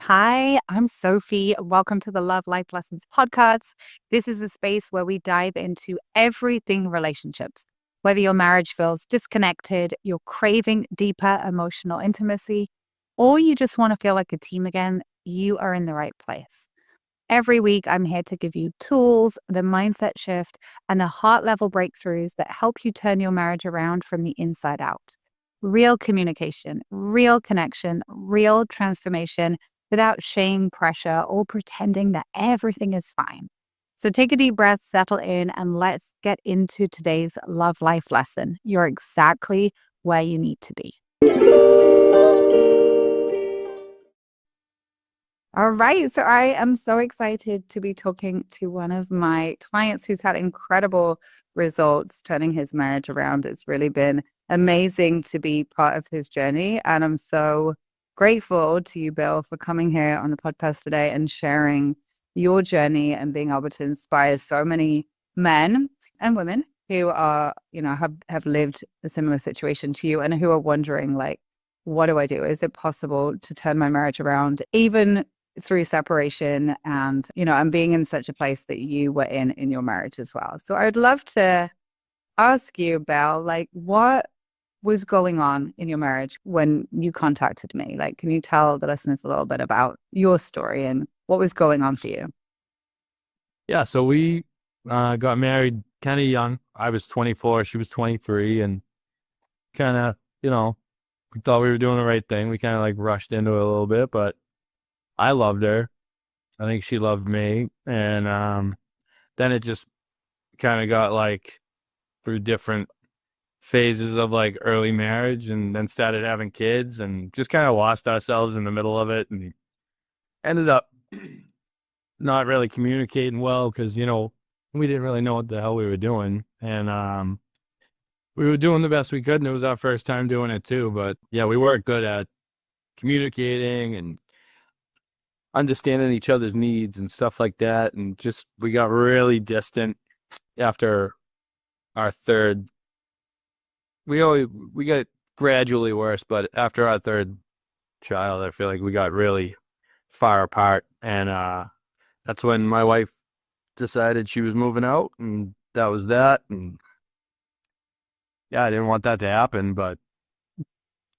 Hi, I'm Sophie. Welcome to the Love Life Lessons podcast. This is a space where we dive into everything relationships. Whether your marriage feels disconnected, you're craving deeper emotional intimacy, or you just want to feel like a team again, you are in the right place. Every week, I'm here to give you tools, the mindset shift, and the heart level breakthroughs that help you turn your marriage around from the inside out. Real communication, real connection, real transformation without shame, pressure, or pretending that everything is fine. So take a deep breath, settle in, and let's get into today's love life lesson. You're exactly where you need to be. All right. So I am so excited to be talking to one of my clients who's had incredible results turning his marriage around. It's really been amazing to be part of his journey. And I'm so grateful to you, Bill, for coming here on the podcast today and sharing your journey and being able to inspire so many men and women who are, have lived a similar situation to you and who are wondering, like, what do I do? Is it possible to turn my marriage around, even through separation and being in such a place that you were in your marriage as well. So I would love to ask you, Belle, like, what was going on in your marriage when you contacted me? Like, can you tell the listeners a little bit about your story and what was going on for you? Yeah, so we got married kind of young. I was 24, she was 23, and kind of, we thought we were doing the right thing. We kind of like rushed into it a little bit, but I loved her. I think she loved me. And then it just kind of got like through different phases of like early marriage and then started having kids and just kind of lost ourselves in the middle of it and ended up not really communicating well because, we didn't really know what the hell we were doing. And we were doing the best we could, and it was our first time doing it too. But yeah, we weren't good at communicating and understanding each other's needs and stuff like that. And just we got really distant after our third. We got gradually worse, but after our third child, I feel like we got really far apart. And that's when my wife decided she was moving out, and that was that. And yeah, I didn't want that to happen, but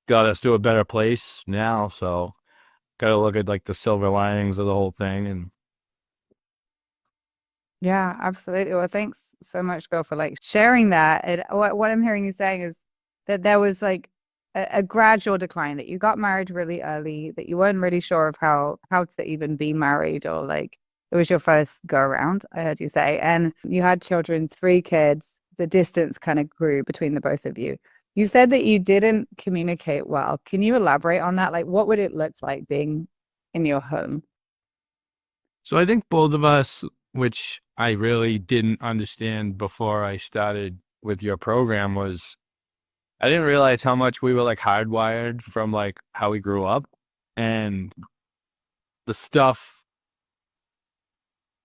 got us to a better place now. So got to look at like the silver linings of the whole thing. And Yeah, absolutely. Well, thanks so much, Bill, for like sharing that. And what I'm hearing you saying is that there was like a gradual decline, that you got married really early, that you weren't really sure of how to even be married, or like it was your first go around, I heard you say. And you had children, three kids. The distance kind of grew between the both of you. You said that you didn't communicate well. Can you elaborate on that? Like, what would it look like being in your home? so I think both of us, which I really didn't understand before I started with your program, was I didn't realize how much we were like hardwired from like how we grew up and the stuff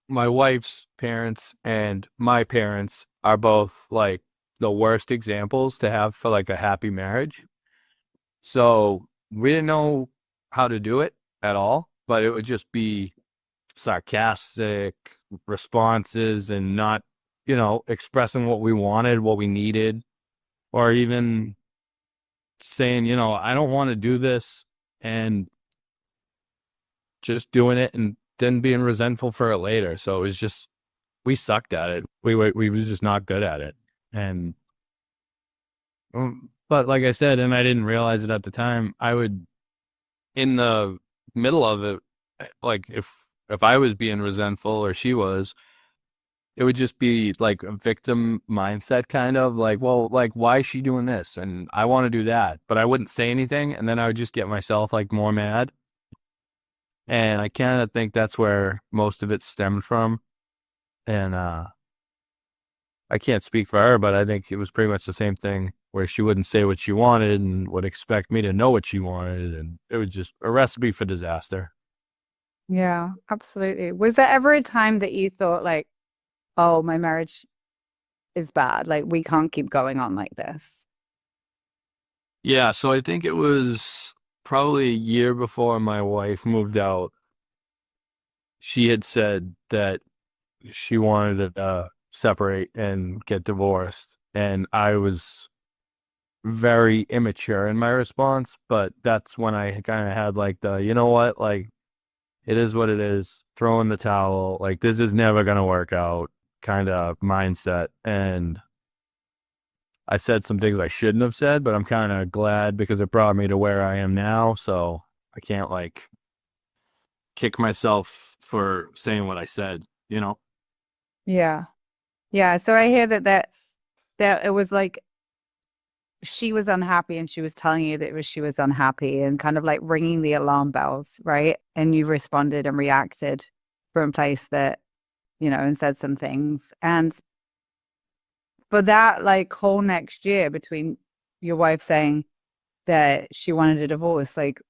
my wife's parents and my parents are both like the worst examples to have for like a happy marriage. So we didn't know how to do it at all, but it would just be sarcastic responses and not, expressing what we wanted, what we needed, or even saying, I don't want to do this and just doing it and then being resentful for it later. So it was just, we sucked at it. We were just not good at it. And, but like I said, and I didn't realize it at the time, I would, in the middle of it, like if I was being resentful or she was, it would just be like a victim mindset kind of like, well, like why is she doing this? And I want to do that, but I wouldn't say anything, and then I would just get myself like more mad. And I kind of think that's where most of it stemmed from. And I can't speak for her, but I think it was pretty much the same thing where she wouldn't say what she wanted and would expect me to know what she wanted, and it was just a recipe for disaster. Yeah, absolutely. Was there ever a time that you thought like, oh, my marriage is bad. Like we can't keep going on like this. Yeah, so I think it was probably a year before my wife moved out, she had said that she wanted to separate and get divorced. And I was very immature in my response, but that's when I kind of had like the, you know what, like it is what it is, throw in the towel, like this is never gonna work out kind of mindset. And I said some things I shouldn't have said, but I'm kind of glad because it brought me to where I am now. So I can't like kick myself for saying what I said, you know? Yeah. Yeah. So I hear that it was like she was unhappy and she was telling you that it was she was unhappy and kind of like ringing the alarm bells, right? And you responded and reacted from a place that, and said some things. And for that like whole next year between your wife saying that she wanted a divorce, like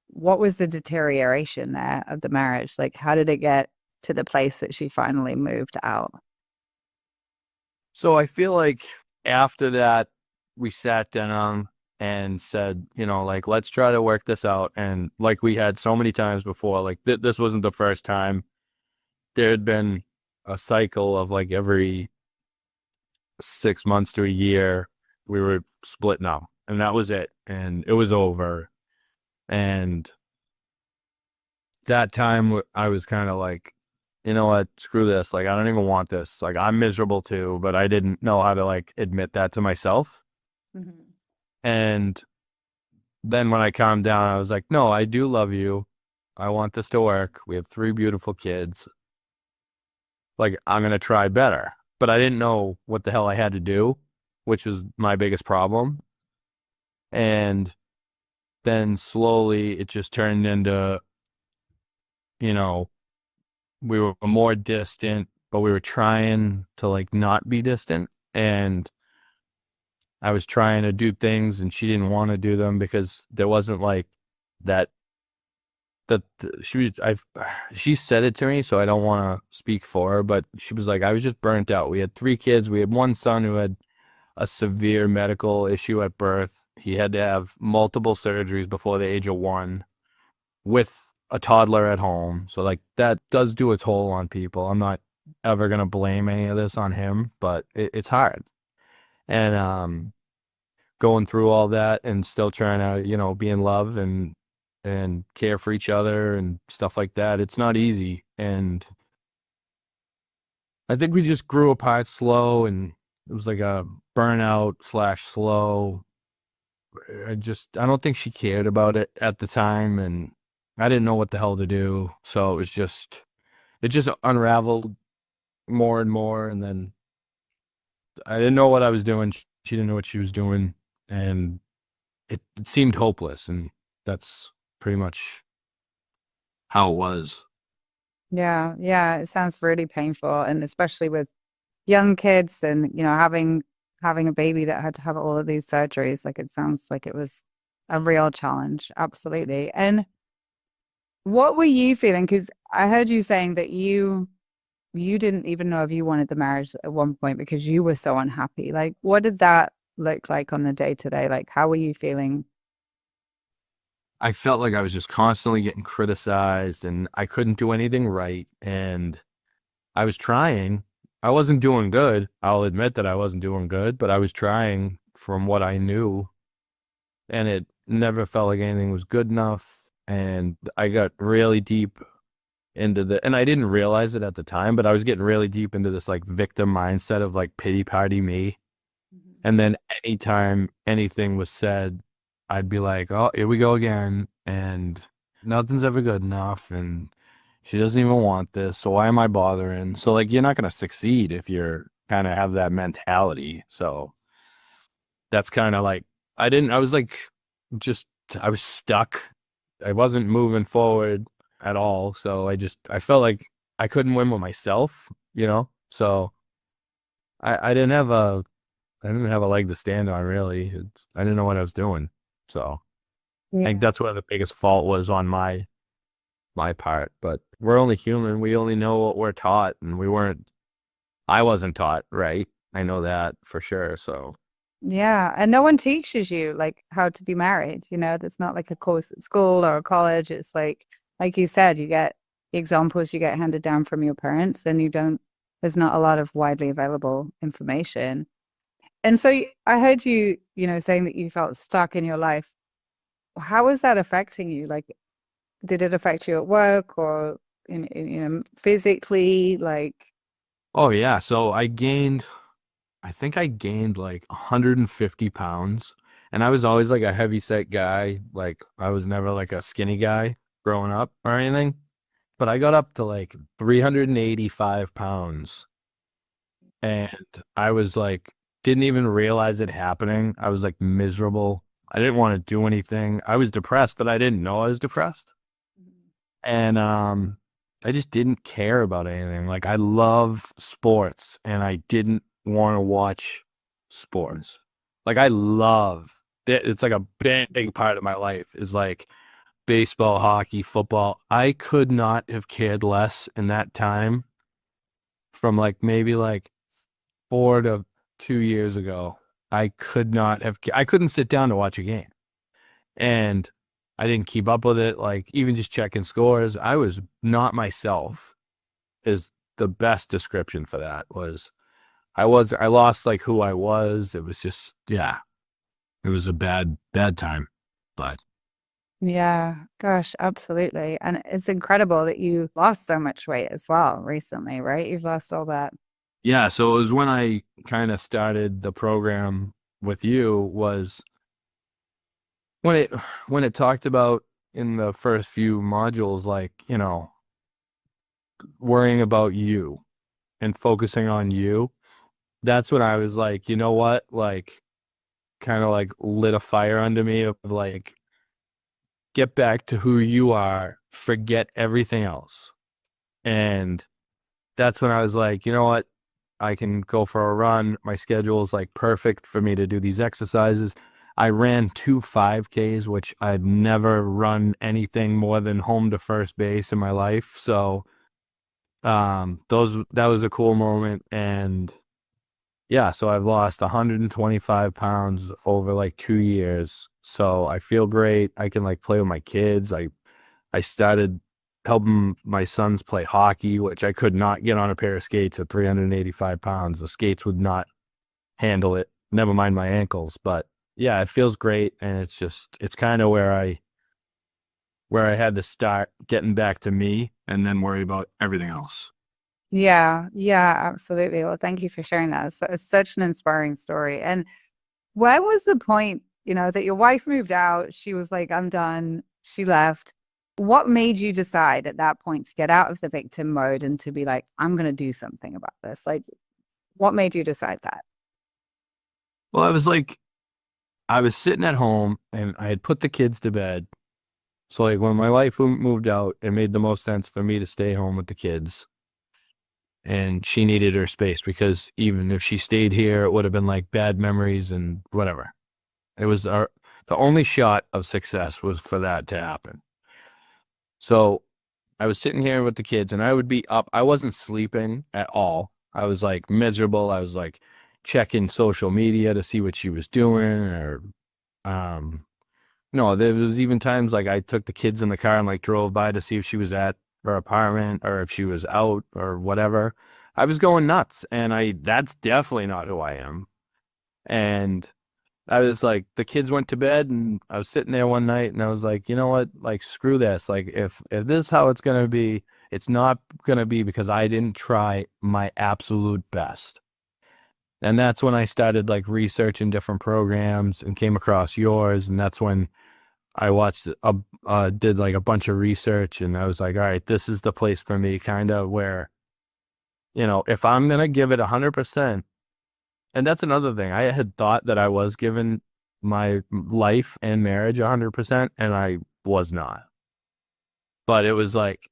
what was the deterioration there of the marriage? Like how did it get to the place that she finally moved out? So I feel like after that, we sat down and said, like, let's try to work this out. And like we had so many times before, like this wasn't the first time. There had been a cycle of like every 6 months to a year, we were splitting up, and that was it. And it was over. And that time I was kind of like, you know what, screw this. Like, I don't even want this. Like, I'm miserable too, but I didn't know how to like admit that to myself. Mhm. And then when I calmed down, I was like, no, I do love you. I want this to work. We have three beautiful kids. Like, I'm going to try better. But I didn't know what the hell I had to do, which was my biggest problem. And then slowly it just turned into, you know, we were more distant, but we were trying to like not be distant. And I was trying to do things and she didn't want to do them because there wasn't like that that she said it to me, so I don't want to speak for her, but she was like, I was just burnt out. We had three kids. We had one son who had a severe medical issue at birth. He had to have multiple surgeries before the age of 1 with a toddler at home. So like that does do a toll on people. I'm not ever gonna blame any of this on him, but it's hard. And going through all that and still trying to, be in love and care for each other and stuff like that. It's not easy. And I think we just grew apart slow, and it was like a burnout slash slow. I don't think she cared about it at the time, and I didn't know what the hell to do. So it just unraveled more and more. And then I didn't know what I was doing. She didn't know what she was doing. And it seemed hopeless. And that's pretty much how it was. Yeah, yeah, it sounds really painful, and especially with young kids and having a baby that had to have all of these surgeries, like it sounds like it was a real challenge. Absolutely. And what were you feeling? Because I heard you saying that you didn't even know if you wanted the marriage at one point because you were so unhappy. Like, what did that look like on the day to day? Like, how were you feeling? I felt like I was just constantly getting criticized and I couldn't do anything right. And I was trying. I wasn't doing good. I'll admit that I wasn't doing good, but I was trying from what I knew. And it never felt like anything was good enough. And I got really deep into and I didn't realize it at the time, but I was getting really deep into this like victim mindset of like pity party me. Mhm. And then anytime anything was said, I'd be like, oh, here we go again. And nothing's ever good enough. And she doesn't even want this. So why am I bothering? So, like, you're not going to succeed if you're kind of have that mentality. So that's kind of like, I was like, just, I was stuck. I wasn't moving forward at all. So I felt like I couldn't win with myself, you know? So I didn't have I didn't have a leg to stand on really. I didn't know what I was doing. So I think Yeah. that's where the biggest fault was on my part. But we're only human. We only know what we're taught, and I wasn't taught right. I know that for sure. So Yeah. And no one teaches you like how to be married, you know, there's not like a course at school or a college. It's like you said, you get examples you get handed down from your parents and there's not a lot of widely available information. And so I heard you, saying that you felt stuck in your life. How was that affecting you? Like, did it affect you at work or physically? Like, Oh yeah, so I think I gained like 150 pounds, and I was always like a heavy set guy. Like I was never like a skinny guy growing up or anything, but I got up to like 385 pounds, and I was like, didn't even realize it happening. I was like miserable. I didn't want to do anything. I was depressed, but I didn't know I was depressed. And I just didn't care about anything. Like I love sports and I didn't want to watch sports. Like I love it. It's like a big part of my life is like baseball, hockey, football. I could not have cared less in that time from like maybe like 4 to 2 years ago. I couldn't sit down to watch a game. And I didn't keep up with it. Like even just checking scores, I was not myself is the best description for that I lost like who I was. It was just, yeah, it was a bad time. But yeah, gosh, absolutely. And it's incredible that you lost so much weight as well recently, right? You've lost all that. yeah, so it was when I kind of started the program with you was when it when it talked about in the first few modules, like, worrying about you and focusing on you. That's when I was like, you know what? Like, kind of like lit a fire under me of like, get back to who you are, forget everything else. And that's when I was like, you know what? I can go for a run. My schedule is like perfect for me to do these exercises. I ran 2 5Ks, which I'd never run anything more than home to first base in my life. So, that was a cool moment. And yeah, so I've lost 125 pounds over like 2 years. So I feel great. I can like play with my kids. I started helping my sons play hockey, which I could not get on a pair of skates at 385 pounds. The skates would not handle it, never mind my ankles. But yeah, it feels great. And it's kind of where I had to start getting back to me and then worry about everything else. Yeah, yeah, absolutely. Well, thank you for sharing that. It's such an inspiring story. And where was the point, that your wife moved out? She was like, I'm done. She left. What made you decide at that point to get out of the victim mode and to be like, I'm going to do something about this? Like, what made you decide that? Well, I was sitting at home and I had put the kids to bed. So like when my wife moved out, it made the most sense for me to stay home with the kids. And she needed her space because even if she stayed here, it would have been like bad memories and whatever. The only shot of success was for that to happen. So I was sitting here with the kids and I would be up. I wasn't sleeping at all. I was like miserable. I was like checking social media to see what she was doing or, um, no, there was even times like I took the kids in the car and like drove by to see if she was at her apartment or if she was out or whatever. I was going nuts and that's definitely not who I am. And I was like, the kids went to bed and I was sitting there one night and I was like, you know what? Like, screw this. Like, if this is how it's going to be, it's not going to be because I didn't try my absolute best. And that's when I started like researching different programs and came across yours. And that's when I did like a bunch of research and I was like, all right, this is the place for me, kind of where, if I'm going to give it 100%, and that's another thing. I had thought that I was giving my life and marriage 100%, and I was not. But it was like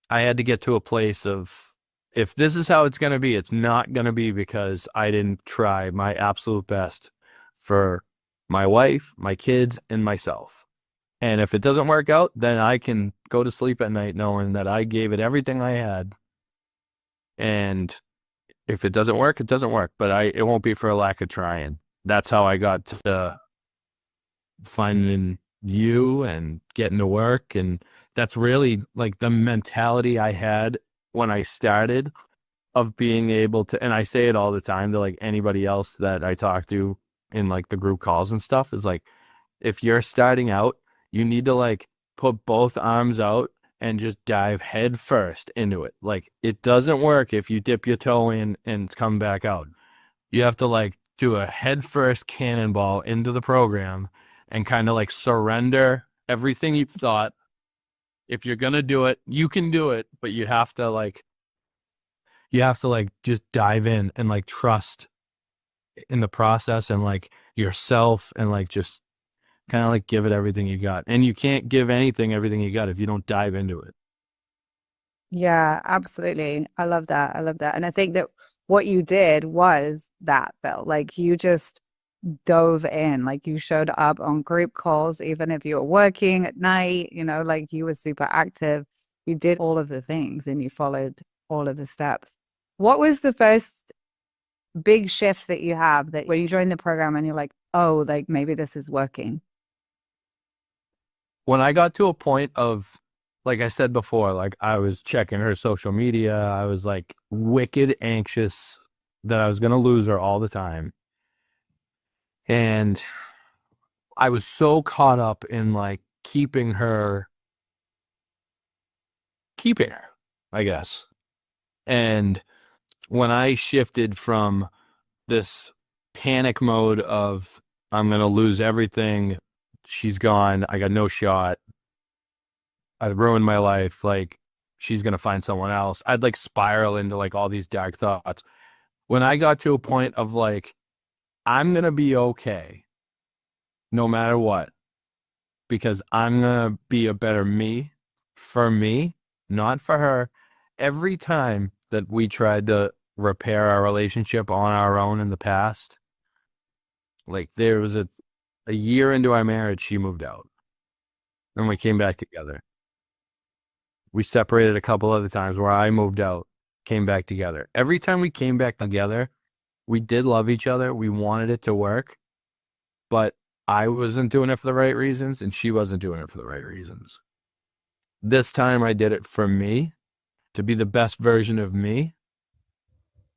I had to get to a place of if this is how it's going to be, it's not going to be because I didn't try my absolute best for my wife, my kids, and myself. And if it doesn't work out, then I can go to sleep at night knowing that I gave it everything I had. And if it doesn't work, it doesn't work. But it won't be for a lack of trying. that's how I got to finding you and getting to work. And that's really like the mentality I had when I started, of being able to, and I say it all the time to like anybody else that I talk to in like the group calls and stuff, is like, if you're starting out, you need to like put both arms out and just dive head first into it. Like, it doesn't work if you dip your toe in and come back out. You have to like do a head first cannonball into the program and kind of like surrender everything you've thought. If you're gonna do it, you can do it, but you have to like just dive in and like trust in the process and like yourself, and like just kind of like give it everything you got. And you can't give anything everything you got if you don't dive into it. Yeah, absolutely. I love that. I love that. And I think that what you did was that, Bill. Like you just dove in, like you showed up on group calls, even if you were working at night, like you were super active. You did all of the things and you followed all of the steps. What was the first big shift that you have that when you joined the program and you're like, oh, like maybe this is working? When I got to a point of, like I said before, like I was checking her social media, I was like wicked anxious that I was going to lose her all the time. And I was so caught up in like keeping her, I guess. And when I shifted from this panic mode of, I'm going to lose everything, she's gone, I got no shot, I ruined my life, like she's going to find someone else, I'd like spiral into like all these dark thoughts. When I got to a point of like, I'm going to be okay no matter what, because I'm going to be a better me for me, not for her. Every time that we tried to repair our relationship on our own in the past, like there was a year into our marriage, she moved out and we came back together. We separated a couple other times where I moved out, came back together. Every time we came back together, we did love each other. We wanted it to work, but I wasn't doing it for the right reasons and she wasn't doing it for the right reasons. This time I did it for me, to be the best version of me.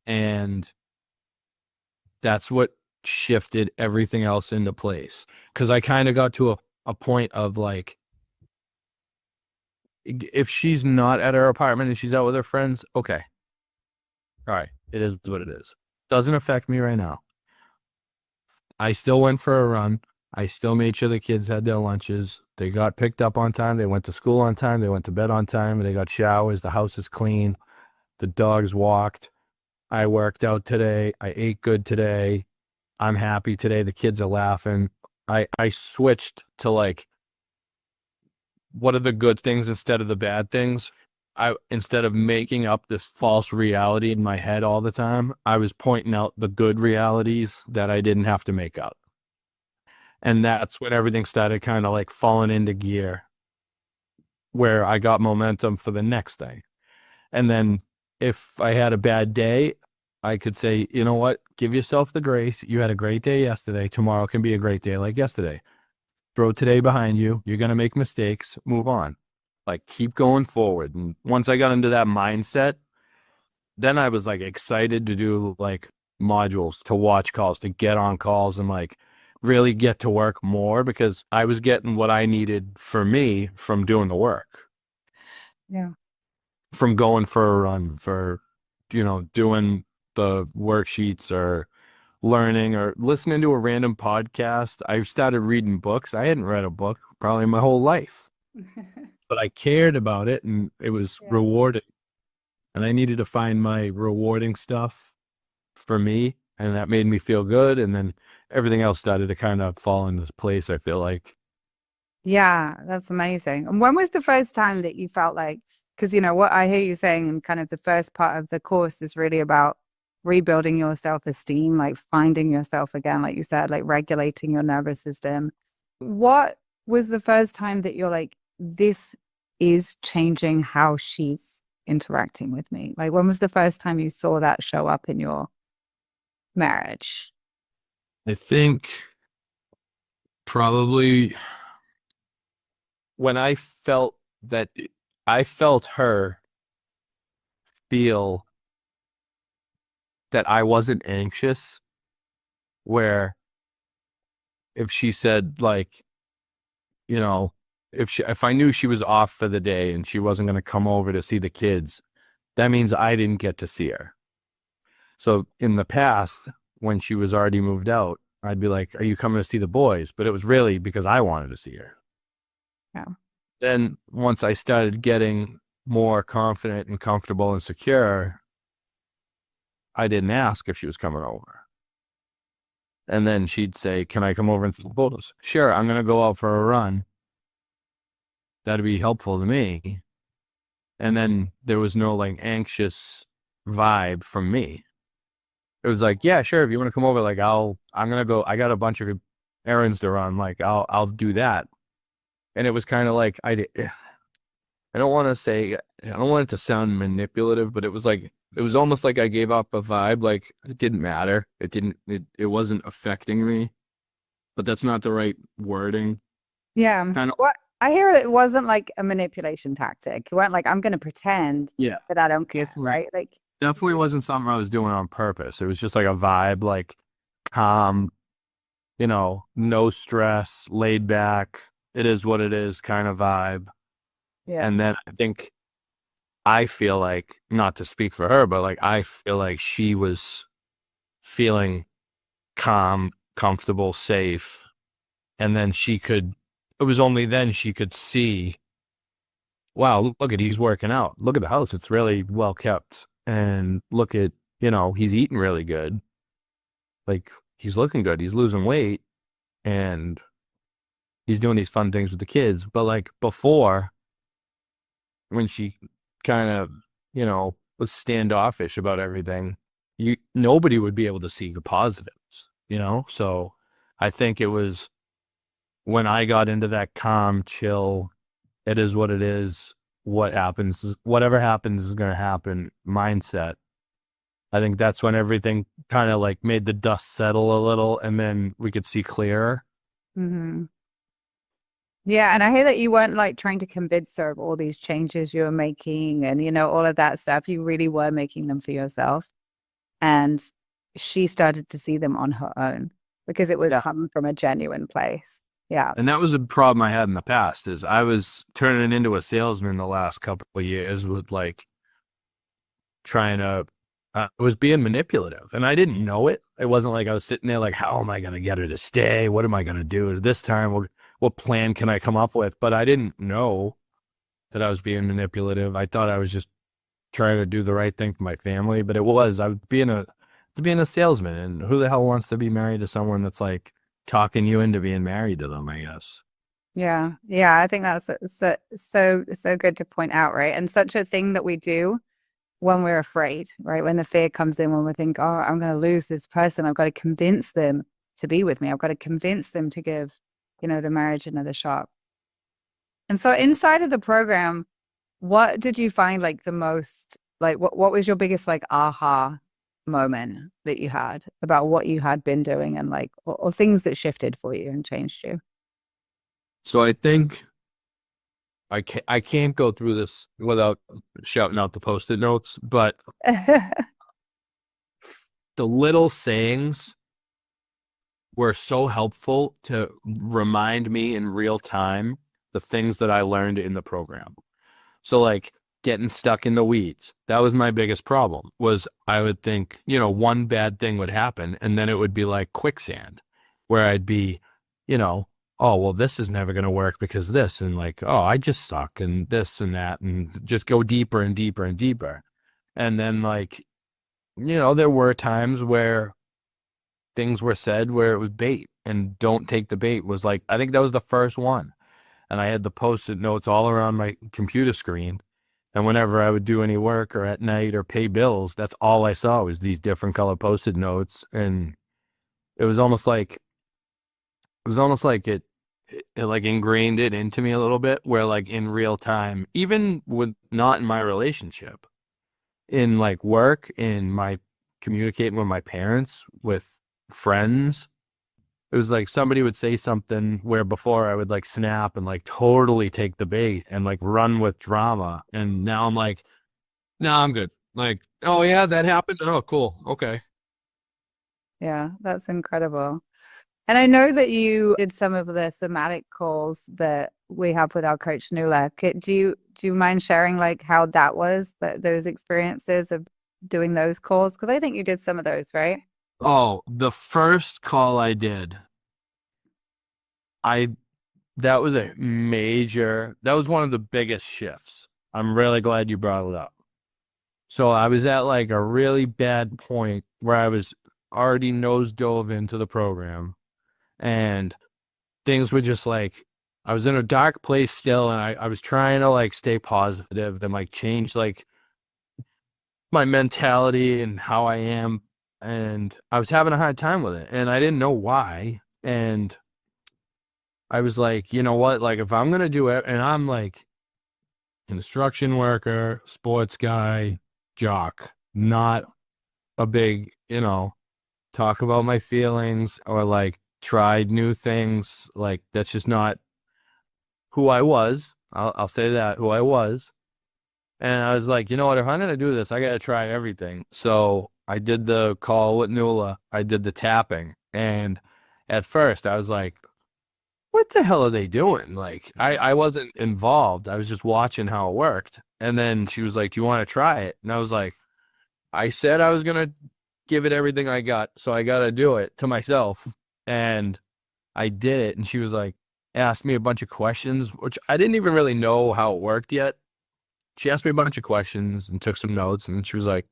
And that's what shifted everything else into place. Because I kind of got to a point of like, if she's not at her apartment and she's out with her friends, okay. All right. It is what it is. Doesn't affect me right now. I still went for a run. I still made sure the kids had their lunches. They got picked up on time. They went to school on time. They went to bed on time. They got showers. The house is clean. The dogs walked. I worked out today. I ate good today. I'm happy today. The kids are laughing. I switched to like, what are the good things instead of the bad things? Instead of making up this false reality in my head all the time, I was pointing out the good realities that I didn't have to make up. And that's when everything started kind of like falling into gear, where I got momentum for the next thing. And then if I had a bad day, I could say, you know what? Give yourself the grace. You had a great day yesterday. Tomorrow can be a great day like yesterday. Throw today behind you. You're going to make mistakes. Move on. Like, keep going forward. And once I got into that mindset, then I was like excited to do like modules, to watch calls, to get on calls and like really get to work more, because I was getting what I needed for me from doing the work, Yeah. from going for a run, for, doing the worksheets, or learning, or listening to a random podcast. I started reading books. I hadn't read a book probably my whole life, but I cared about it and it was Yeah. rewarding. And I needed to find my rewarding stuff for me. And that made me feel good. And then everything else started to kind of fall into place, I feel like. Yeah, that's amazing. And when was the first time that you felt like, because what I hear you saying, and kind of the first part of the course is really about rebuilding your self-esteem, like finding yourself again, like you said, like regulating your nervous system. What was the first time that you're like, this is changing how she's interacting with me? Like, when was the first time you saw that show up in your marriage? I think probably when that I felt her feel that I wasn't anxious, where if she said like, you know, if I knew she was off for the day and she wasn't going to come over to see the kids, that means I didn't get to see her. So in the past, when she was already moved out, I'd be like, "Are you coming to see the boys?" But it was really because I wanted to see her. Yeah. Then once I started getting more confident and comfortable and secure, I didn't ask if she was coming over. And then she'd say, "Can I come over and see the boys?" Sure, I'm going to go out for a run. That'd be helpful to me. And then there was no like anxious vibe from me. It was like, yeah, sure. If you want to come over, like I'm going to go. I got a bunch of errands to run. Like I'll do that. And it was kind of like, I don't want to say, I don't want it to sound manipulative, but it was like, it was almost like I gave up a vibe. Like it didn't matter. It wasn't affecting me, but that's not the right wording. Yeah. Kind of, What I hear, it wasn't like a manipulation tactic. You weren't like, I'm going to pretend yeah. that I don't care, Definitely, right? Like, definitely wasn't something I was doing on purpose. It was just like a vibe, like calm, no stress, laid back. It is what it is kind of vibe. yeah. And then I feel like, not to speak for her, but like I feel like she was feeling calm, comfortable, safe. And then it was only then she could see, wow, look at, he's working out. Look at the house. It's really well kept. And look at, he's eating really good. Like he's looking good. He's losing weight and he's doing these fun things with the kids. But like before, when she kind of, was standoffish about everything, nobody would be able to see the positives. So I think it was when I got into that calm, chill, it is what it is. Whatever happens is going to happen mindset. I think that's when everything kind of like made the dust settle a little and then we could see clearer. Hmm. Yeah. And I hear that you weren't like trying to convince her of all these changes you were making and, all of that stuff. You really were making them for yourself. And she started to see them on her own because it would Yeah. come from a genuine place. Yeah. And that was a problem I had in the past is I was turning into a salesman the last couple of years with like trying to, I was being manipulative and I didn't know it. It wasn't like I was sitting there like, how am I going to get her to stay? What am I going to do this time? What plan can I come up with? But I didn't know that I was being manipulative. I thought I was just trying to do the right thing for my family, but I was being a salesman. And who the hell wants to be married to someone that's like talking you into being married to them, I guess. Yeah. Yeah. I think that's so good to point out, right? And such a thing that we do when we're afraid, right? When the fear comes in, when we think, oh, I'm going to lose this person, I've got to convince them to be with me. I've got to convince them to give, the marriage another shot. And so inside of the program, what did you find like the most, like what was your biggest like aha moment that you had about what you had been doing and like, or things that shifted for you and changed you? So I think I can't go through this without shouting out the post-it notes, but the little sayings were so helpful to remind me in real time the things that I learned in the program. So like getting stuck in the weeds, that was my biggest problem. Was I would think, one bad thing would happen and then it would be like quicksand where I'd be, you know, oh, well, this is never going to work because this and like, oh, I just suck and this and that and just go deeper and deeper and deeper. And then like, there were times where things were said where it was bait and don't take the bait was like, I think that was the first one. And I had the post-it notes all around my computer screen. And whenever I would do any work or at night or pay bills, that's all I saw was these different color post-it notes. And it was almost like it like ingrained it into me a little bit where like in real time, even with not in my relationship, in like work, in my communicating with my parents, with friends, it was like somebody would say something where before I would like snap and like totally take the bait and like run with drama. And now I'm like, no, I'm good. Like, oh yeah, that happened. Oh, cool. Okay. Yeah, that's incredible. And I know that you did some of the somatic calls that we have with our coach Nuala. Do you mind sharing like how that was, that those experiences of doing those calls? Because I think you did some of those, right? Oh, the first call I did, I that was a major, that was one of the biggest shifts. I'm really glad you brought it up. So I was at like a really bad point where I was already nose dove into the program and things were just like I was in a dark place still and I was trying to like stay positive and like change like my mentality and how I am and I was having a hard time with it and I didn't know why and I was like, you know what, like if I'm gonna do it and I'm like construction worker, sports guy, jock, not a big, talk about my feelings or like tried new things. Like that's just not who I was. I'll say that who I was. And I was like, you know what? If I'm gonna do this, I gotta try everything. So I did the call with Nuala. I did the tapping, and at first I was like, what the hell are they doing? Like I wasn't involved. I was just watching how it worked. And then she was like, do you want to try it? And I was like, I said I was gonna give it everything I got, so I gotta do it to myself. And I did it, and she was like, asked me a bunch of questions, which I didn't even really know how it worked yet. She asked me a bunch of questions and took some notes, and she was like,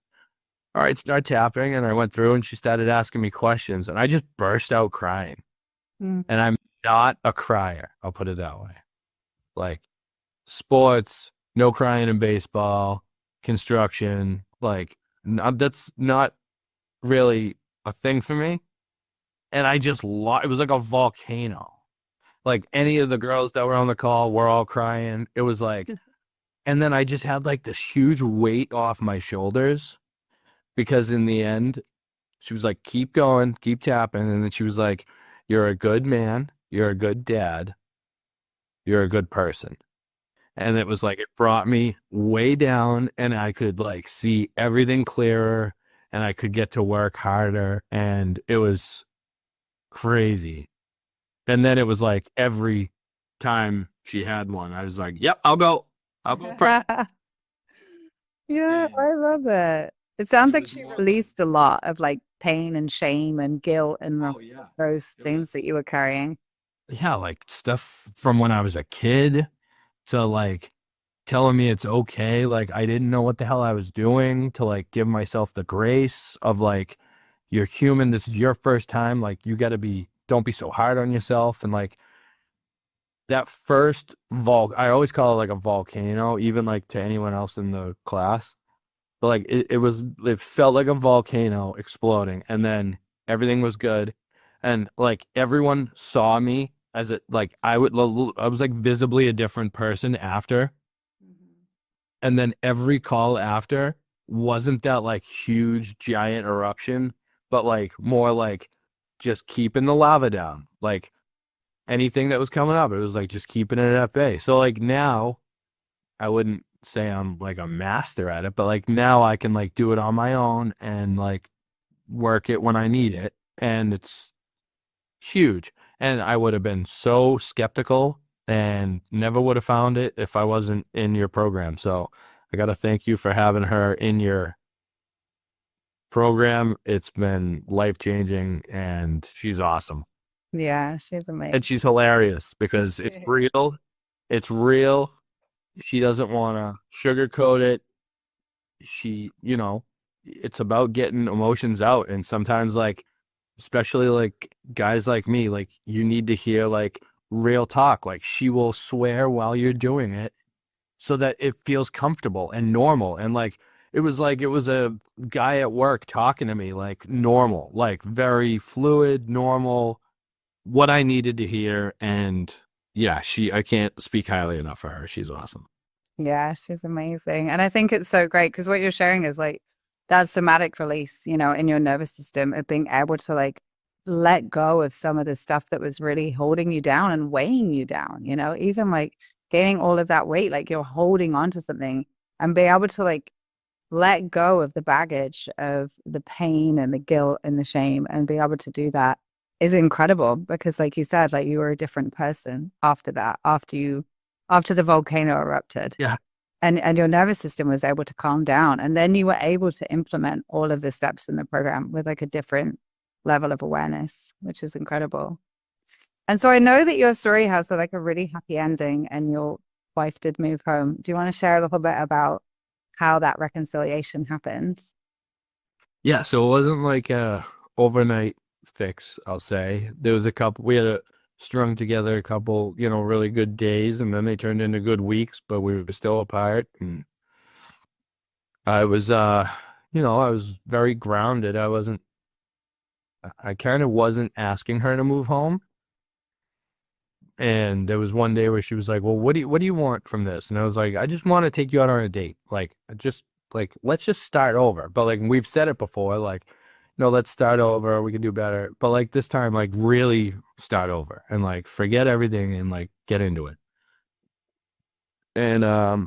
all right, start tapping. And I went through and she started asking me questions, and I just burst out crying. Mm. And I'm not a crier, I'll put it that way. Like sports, no crying in baseball, construction, like that's not really a thing for me. And I just it was like a volcano. Like any of the girls that were on the call were all crying. It was like, and then I just had like this huge weight off my shoulders because in the end, she was like, keep going, keep tapping. And then she was like, you're a good man, you're a good dad, you're a good person. And it was like, it brought me way down and I could like see everything clearer and I could get to work harder. And it was crazy. And then it was like every time she had one, I was like, yep, I'll go. I'll go pray. Yeah, And I love it. It sounds it like was she more like, released a lot of like pain and shame and guilt and oh yeah, those it was, things that you were carrying. yeah, like stuff from when I was a kid to like telling me it's okay. Like I didn't know what the hell I was doing to like give myself the grace of like, you're human. This is your first time. Like you got to don't be so hard on yourself. And like that first I always call it like a volcano, even like to anyone else in the class. But like it felt like a volcano exploding, and then everything was good, and like everyone saw me as it like I was like visibly a different person after, and then every call after wasn't that like huge giant eruption, but like more like just keeping the lava down, like anything that was coming up, it was like just keeping it at bay. So like now I wouldn't say I'm like a master at it, but like now I can like do it on my own and like work it when I need it. And it's huge. And I would have been so skeptical and never would have found it if I wasn't in your program. So I got to thank you for having her in your program. It's been life changing and she's awesome. Yeah, she's And amazing. she's hilarious because it's She- real. It's real. She doesn't want to sugarcoat it. It's about getting emotions out. And sometimes, like, especially like guys like me, like, you need to hear like real talk. Like, she will swear while you're doing it so that it feels comfortable and normal. And like, it was a guy at work talking to me, like, normal, like, very fluid, normal, what I needed to hear. And yeah, I can't speak highly enough for her. She's awesome. Yeah, she's amazing. And I think it's so great because what you're sharing is like that somatic release, in your nervous system of being able to like let go of some of the stuff that was really holding you down and weighing you down, even like gaining all of that weight, like you're holding on to something, and be able to like let go of the baggage of the pain and the guilt and the shame, and be able to do that is incredible, because like you said, like you were a different person after that, after the volcano erupted, Yeah. and your nervous system was able to calm down, and then you were able to implement all of the steps in the program with like a different level of awareness, which is incredible. And so I know that your story has like a really happy ending, and your wife did move home. Do you want to share a little bit about how that reconciliation happened? Yeah. So it wasn't like a overnight fix, I'll say. There was we had strung together a couple, really good days, and then they turned into good weeks, but we were still apart. And I was, I was very grounded. I kind of wasn't asking her to move home. And there was one day where she was like, "Well, what do you want from this?" And I was like, "I just want to take you out on a date. Like, let's just start over." But like we've said it before, like, no, let's start over. We can do better. But like this time, like really start over and like forget everything and like get into it. And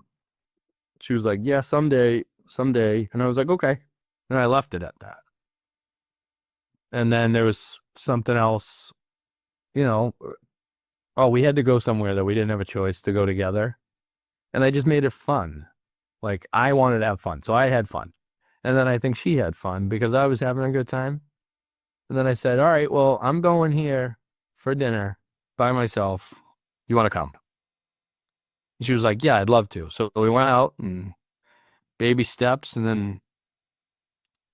she was like, "Yeah, someday, someday." And I was like, "Okay." And I left it at that. And then there was something else, you know, oh, we had to go somewhere that we didn't have a choice to go together. And I just made it fun. Like I wanted to have fun. So I had fun. And then I think she had fun because I was having a good time. And then I said, all right, well, I'm going here for dinner by myself. You want to come? And she was like, yeah, I'd love to. So we went out and baby steps. And then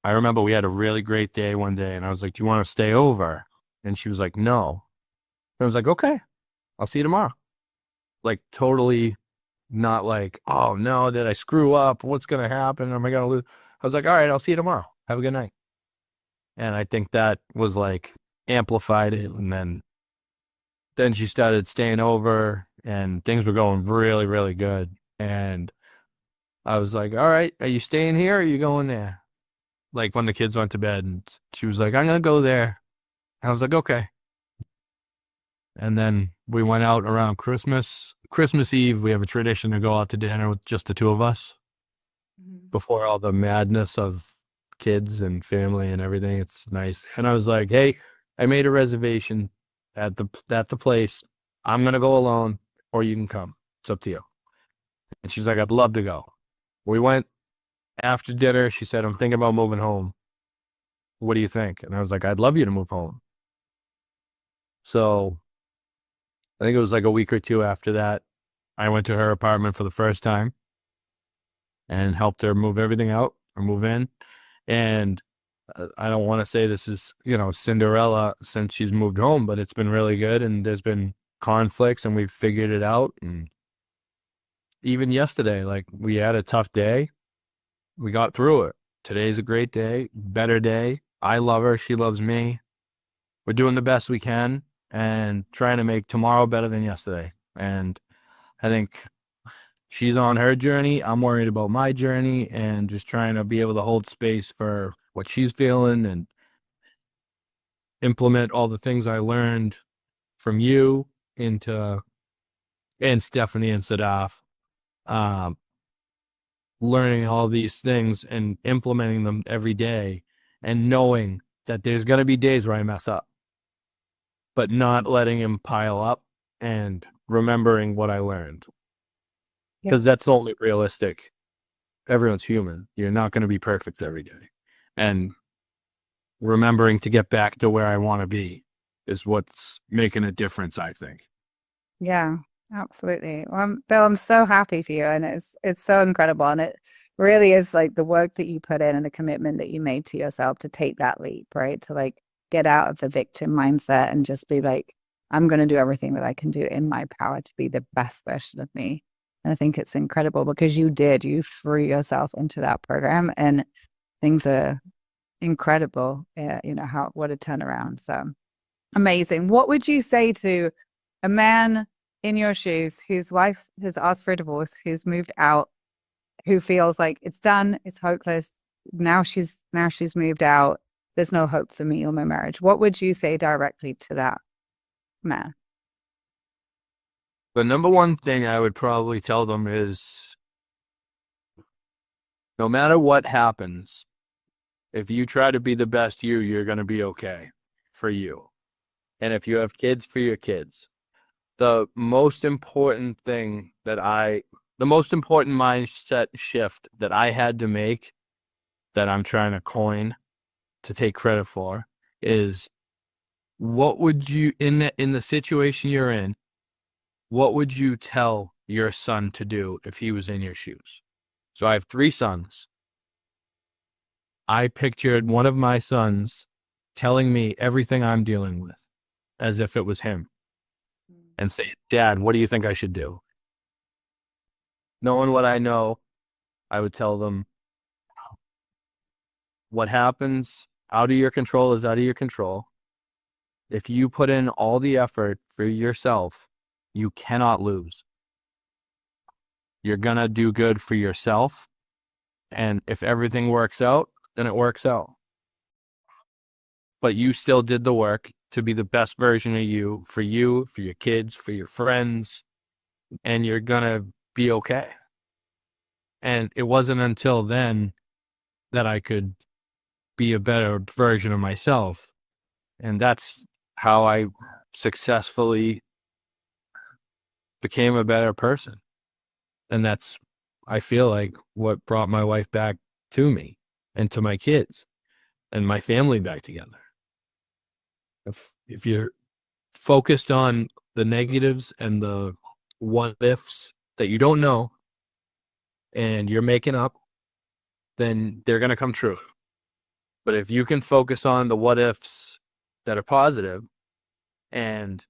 I remember we had a really great day one day. And I was like, do you want to stay over? And she was like, no. And I was like, okay, I'll see you tomorrow. Like totally not like, oh no, did I screw up? What's going to happen? Am I going to lose? I was like, all right, I'll see you tomorrow. Have a good night. And I think that was like amplified it. And then she started staying over and things were going really, really good. And I was like, all right, are you staying here or are you going there? Like when the kids went to bed, and she was like, I'm going to go there. I was like, okay. And then we went out around Christmas Eve. We have a tradition to go out to dinner with just the two of us before all the madness of kids and family and everything. It's nice. And I was like, hey, I made a reservation at the place. I'm gonna go alone, or you can come. It's up to you. And she's like, I'd love to go. We went after dinner. She said, I'm thinking about moving home. What do you think? And I was like, I'd love you to move home. So I think it was like a week or two after that, I went to her apartment for the first time and helped her move everything out or move in. And I don't want to say this is, Cinderella since she's moved home, but it's been really good. And there's been conflicts and we've figured it out. And even yesterday, like we had a tough day. We got through it. Today's a great day, better day. I love her. She loves me. We're doing the best we can and trying to make tomorrow better than yesterday. And I think she's on her journey. I'm worried about my journey and just trying to be able to hold space for what she's feeling and implement all the things I learned from you and Stephanie and Sadaf, um, learning all these things and implementing them every day and knowing that there's going to be days where I mess up, but not letting him pile up and remembering what I learned. Because that's only realistic. Everyone's human. You're not going to be perfect every day. And remembering to get back to where I want to be is what's making a difference, I think. Yeah, absolutely. Well, Bill, I'm so happy for you, and it's so incredible, and it really is like the work that you put in and the commitment that you made to yourself to take that leap, right? To like get out of the victim mindset and just be like, I'm going to do everything that I can do in my power to be the best version of me. And I think it's incredible because you threw yourself into that program, and things are incredible. What a turnaround. So amazing. What would you say to a man in your shoes whose wife has asked for a divorce, who's moved out, who feels like it's done, it's hopeless. Now she's moved out. there's no hope for me or my marriage. What would you say directly to that man? The number one thing I would probably tell them is no matter what happens, if you try to be the best you, you're going to be okay for you. And if you have kids, for your kids. The most important mindset shift that I had to make, that I'm trying to coin to take credit for, is what would you, in the situation you're in, what would you tell your son to do if he was in your shoes? So I have 3 sons. I pictured one of my sons telling me everything I'm dealing with as if it was him and say, Dad, what do you think I should do? Knowing what I know, I would tell them, what happens out of your control is out of your control. If you put in all the effort for yourself, you cannot lose. You're going to do good for yourself. And if everything works out, then it works out. But you still did the work to be the best version of you, for your kids, for your friends, and you're going to be okay. And it wasn't until then that I could be a better version of myself. And that's how I successfully became a better person. And that's, I feel like, what brought my wife back to me and to my kids and my family back together. If you're focused on the negatives and the what ifs that you don't know and you're making up, then they're going to come true. But if you can focus on the what ifs that are positive and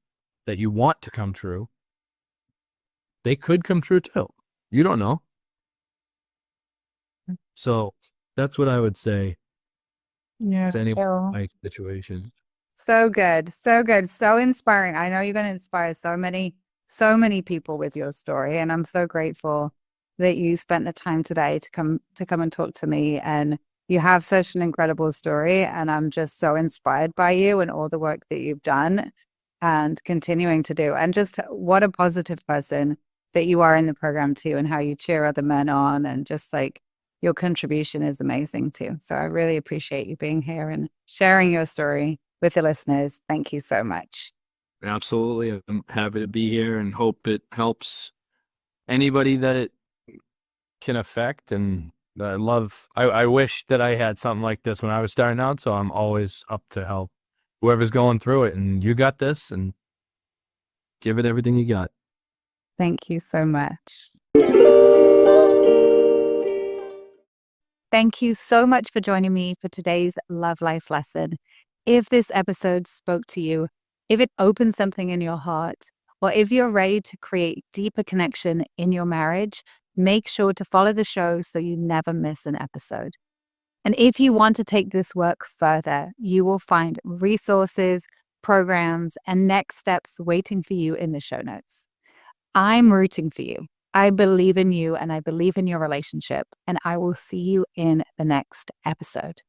that you want to come true, they could come true too. You don't know. So that's what I would say to anyone in my situation. So good. So good. So inspiring. I know you're going to inspire so many people with your story. And I'm so grateful that you spent the time today to come and talk to me. And you have such an incredible story. And I'm just so inspired by you and all the work that you've done and continuing to do. And just what a positive person that you are in the program too, and how you cheer other men on, and just like your contribution is amazing too. So I really appreciate you being here and sharing your story with the listeners. Thank you so much. Absolutely. I'm happy to be here and hope it helps anybody that it can affect. And I wish that I had something like this when I was starting out. So I'm always up to help whoever's going through it. And you got this, and give it everything you got. Thank you so much. Thank you so much for joining me for today's Love Life lesson. If this episode spoke to you, if it opened something in your heart, or if you're ready to create deeper connection in your marriage, make sure to follow the show so you never miss an episode. And if you want to take this work further, you will find resources, programs, and next steps waiting for you in the show notes. I'm rooting for you. I believe in you and I believe in your relationship, and I will see you in the next episode.